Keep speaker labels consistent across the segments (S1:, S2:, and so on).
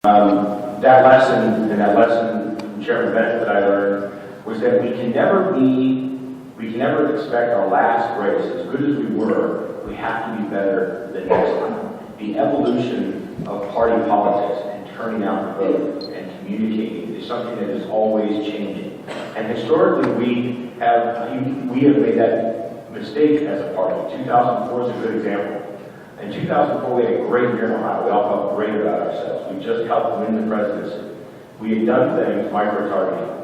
S1: That lesson, and that lesson from Chairman Bennett that I learned, was that we can never expect our last race, as good as we were, we have to be better the next time. The evolution of party politics and turning out the vote and communicating is something that is always changing. And historically, we have made that mistake as a party. 2004 is a good example. In 2004, we had a great year in Ohio. We all felt great about ourselves. We just helped win the presidency. We had done things, micro-targeting,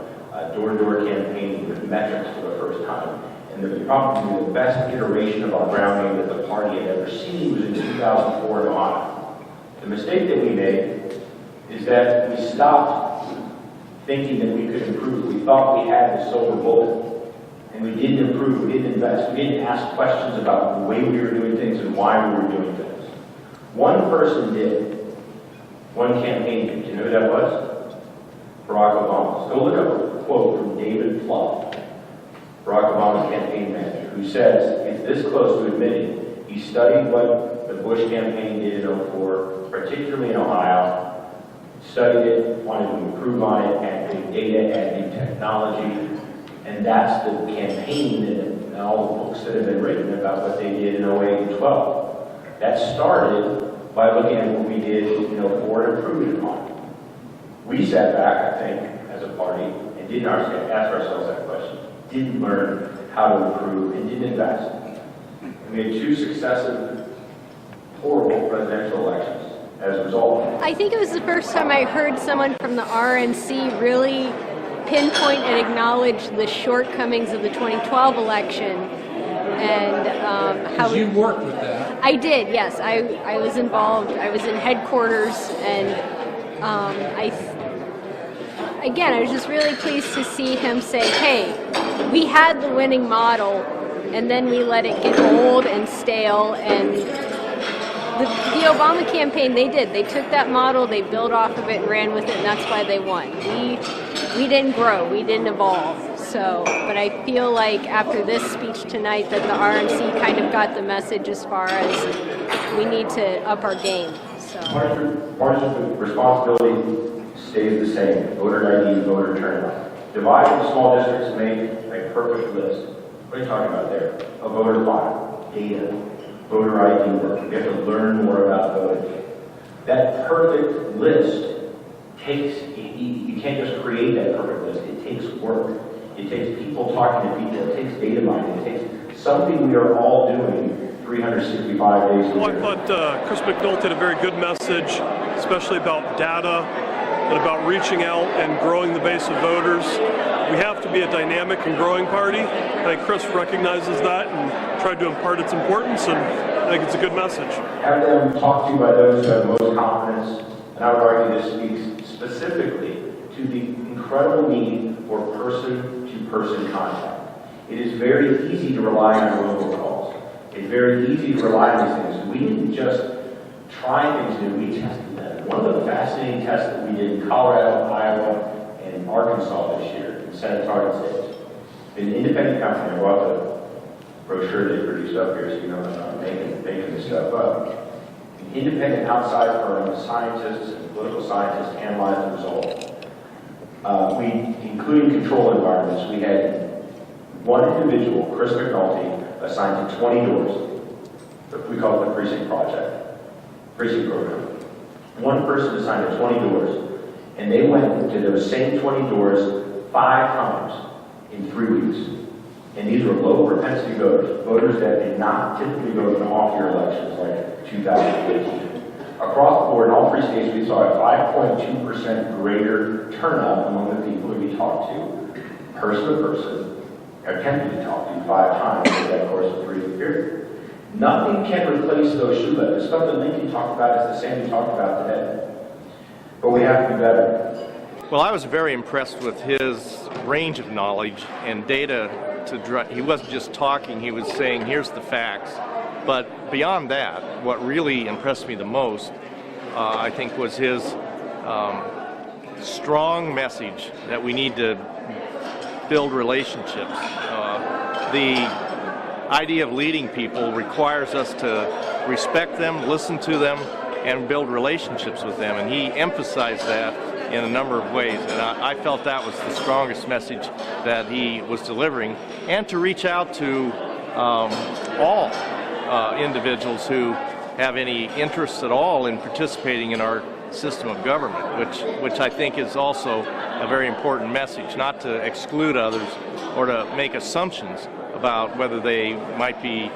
S1: door-to-door campaigning with metrics for the first time. And probably the best iteration of our grounding that the party had ever seen was in 2004 in Ohio. The mistake that we made is that we stopped thinking that we could improve. We thought we had the silver bullet. And we didn't improve, we didn't invest, we didn't ask questions about the way we were doing things and why we were doing things. One person did. One campaign did. Do you know who that was? Barack Obama. Go look up a quote from David Plouffe, Barack Obama's campaign manager, who says, it's this close to admitting he studied what the Bush campaign did in 2004, particularly in Ohio, studied it, wanted to improve on it, add new data, add new technology. And that's the campaign and all the books that have been written about what they did in 08 and 12. That started by looking at what we did in 04 and improving upon it. We sat back, I think, as a party, and didn't ask ourselves that question. Didn't learn how to improve and didn't invest. And we had two successive, horrible presidential elections as a result.
S2: I think it was the first time I heard someone from the RNC really pinpoint and acknowledge the shortcomings of the 2012 election and how
S3: you worked with that.
S2: I did, yes. I was involved. I was in headquarters, and I was just really pleased to see him say, hey, we had the winning model, and then we let it get old and stale. And the Obama campaign, they did. They took that model, they built off of it and ran with it, and that's why they won. We didn't grow, we didn't evolve. So, but I feel like after this speech tonight that the RNC kind of got the message as far as we need to up our game. So.
S1: Partisan responsibility stays the same. Voter ID, voter turnout. Divide into small districts and make a perfect list. What are you talking about there? A voter file, data, voter ID work. We have to learn more about voting. That perfect list takes, you can't just create that perfect list. It takes work. It takes people talking to people. It takes data mining. It takes something we are all doing 365 days a year.
S4: Well, I thought Chris McNulty had a very good message, especially about data and about reaching out and growing the base of voters. We have to be a dynamic and growing party. I think Chris recognizes that and tried to impart its importance, and I think it's a good message.
S1: Have them talked to by those who have the most confidence, and I would argue this speaks specifically to the incredible need for person-to-person contact. It is very easy to rely on robocalls. It's very easy to rely on these things. We didn't just try things new, we tested them. One of the fascinating tests that we did in Colorado, Iowa, and Arkansas this year, in Senate target states, an independent company, I brought the brochure they produced up here so you know I'm not making this stuff up. An independent outside firm, scientists and political scientists analyzed the results. Including control environments, we had one individual, Chris McNulty, assigned to 20 doors. We call it the precinct program. One person assigned to 20 doors, and they went to those same 20 doors 5 times in 3 weeks. And these were low propensity voters that did not typically vote in off-year elections like 2015. Across the board, in all 3 states, we saw a 5.2% greater turnout among the people who we talked to, person to person, attempted to talk to 5 times over that course of 3-week period. Nothing can replace those shoe leathers. The stuff that Lincoln talked about is the same we talked about today. But we have to be better.
S5: Well, I was very impressed with his range of knowledge and data. He wasn't just talking, he was saying, here's the facts. But beyond that, what really impressed me the most, I think, was his strong message that we need to build relationships. The idea of leading people requires us to respect them, listen to them, and build relationships with them. And he emphasized that in a number of ways. And I felt that was the strongest message that he was delivering, and to reach out to all individuals who have any interest at all in participating in our system of government, which I think is also a very important message, not to exclude others or to make assumptions about whether they might be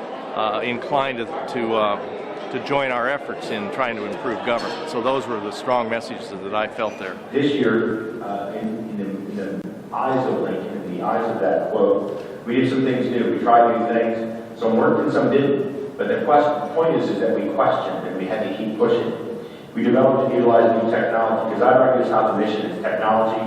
S5: inclined to join our efforts in trying to improve government. So those were the strong messages that I felt there.
S1: This year, in the eyes of Lincoln, in the eyes of that quote, we did some things new. We tried new things. Some worked and some didn't. But the point is that we questioned and we had to keep pushing. We developed and utilized new technology, because I reckon it's not the mission, it's technology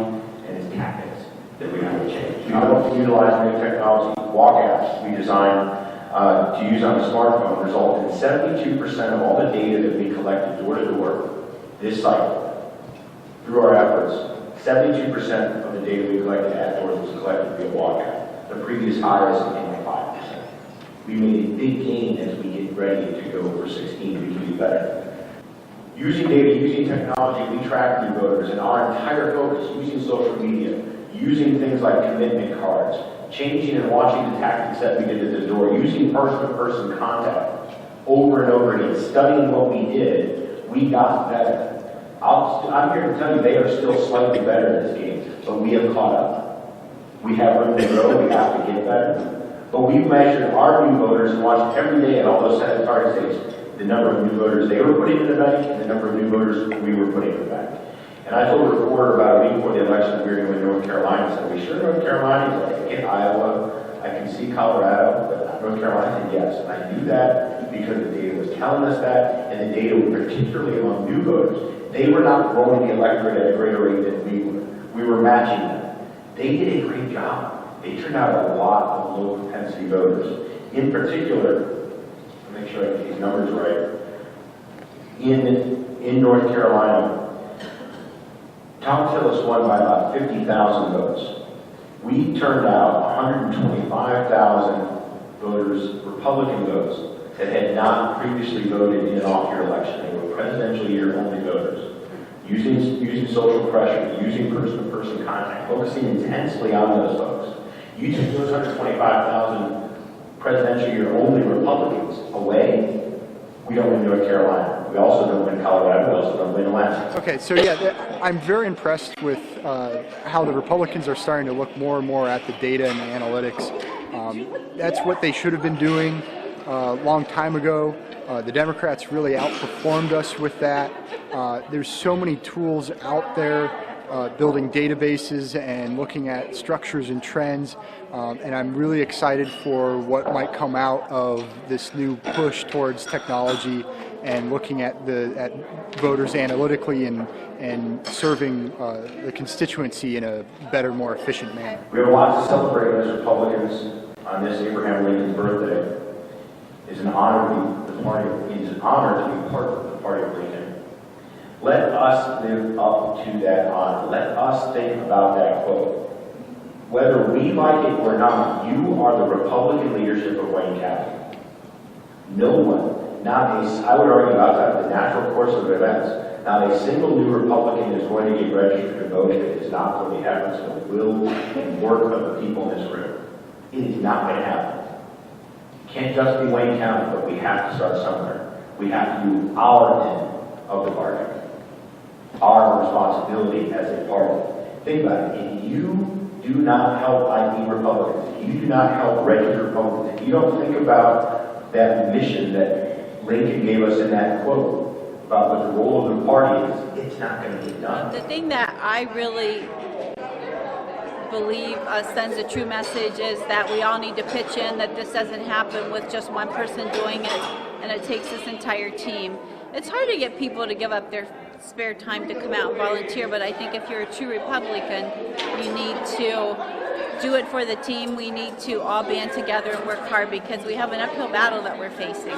S1: and it's tactics that we have to change. We developed and utilized new technology. Walk apps we designed to use on a smartphone result in 72% of all the data that we collected door to door this cycle. Through our efforts, 72% of the data we collected at doors was collected via walk app. The previous high is something like 5%. We made a big gain as we get ready to go for 16. We can do better. Using data, using technology, we track new voters, and our entire focus, using social media, using things like commitment cards, changing and watching the tactics that we did at the door, using person-to-person contact over and over again, studying what we did, we got better. I'm here to tell you they are still slightly better in this game, but we have caught up. We have room to grow, we have to get better. But we've measured our new voters and watched every day at all those Senate target states the number of new voters they were putting in the bank and the number of new voters we were putting in the bank. And I told a reporter about a week before the election that we were going to North Carolina. I said, "Are we sure North Carolina?" He's like, "I get Iowa, I can see Colorado, but North Carolina," I said, "Yes." And I knew that because the data was telling us that, and the data, particularly among new voters, they were not growing the electorate at a greater rate than we were. We were matching them. They did a great job. They turned out a lot of low propensity voters. In particular, make sure I get these numbers right. In North Carolina, Tom Tillis won by about 50,000 votes. We turned out 125,000 voters, Republican votes, that had not previously voted in an off-year election. They were presidential year only voters. Using social pressure, using person-to-person contact, focusing intensely on those folks. You took those 125,000 presidential year only Republicans away, we don't win North Carolina. We also don't win Colorado. We also don't win Alaska.
S3: Okay, so yeah, I'm very impressed with how the Republicans are starting to look more and more at the data and the analytics. That's what they should have been doing a long time ago. The Democrats really outperformed us with that. There's so many tools out there building databases and looking at structures and trends, and I'm really excited for what might come out of this new push towards technology and looking at voters analytically and serving the constituency in a better, more efficient manner.
S1: We have a lot to celebrate as Republicans on this Abraham Lincoln's birthday. It's an honor to be part of the party of Lincoln. Let us live up to that honor. Let us think about that quote. Whether we like it or not, you are the Republican leadership of Wayne County. No one, I would argue outside of the natural course of events, not a single new Republican is going to get registered to vote if it is not for the efforts and the will and work of the people in this room. It is not going to happen. It can't just be Wayne County, but we have to start somewhere. We have to do our end of the bargain. Our responsibility as a party. Think about it. If you do not help ID Republicans, if you do not help registered Republicans, if you don't think about that mission that Lincoln gave us in that quote about what the role of the party is, it's not going to get done.
S6: The thing that I really believe sends a true message is that we all need to pitch in, that this doesn't happen with just one person doing it, and it takes this entire team. It's hard to get people to give up their spare time to come out and volunteer, but I think if you're a true Republican, you need to do it for the team. We need to all band together and work hard because we have an uphill battle that we're facing.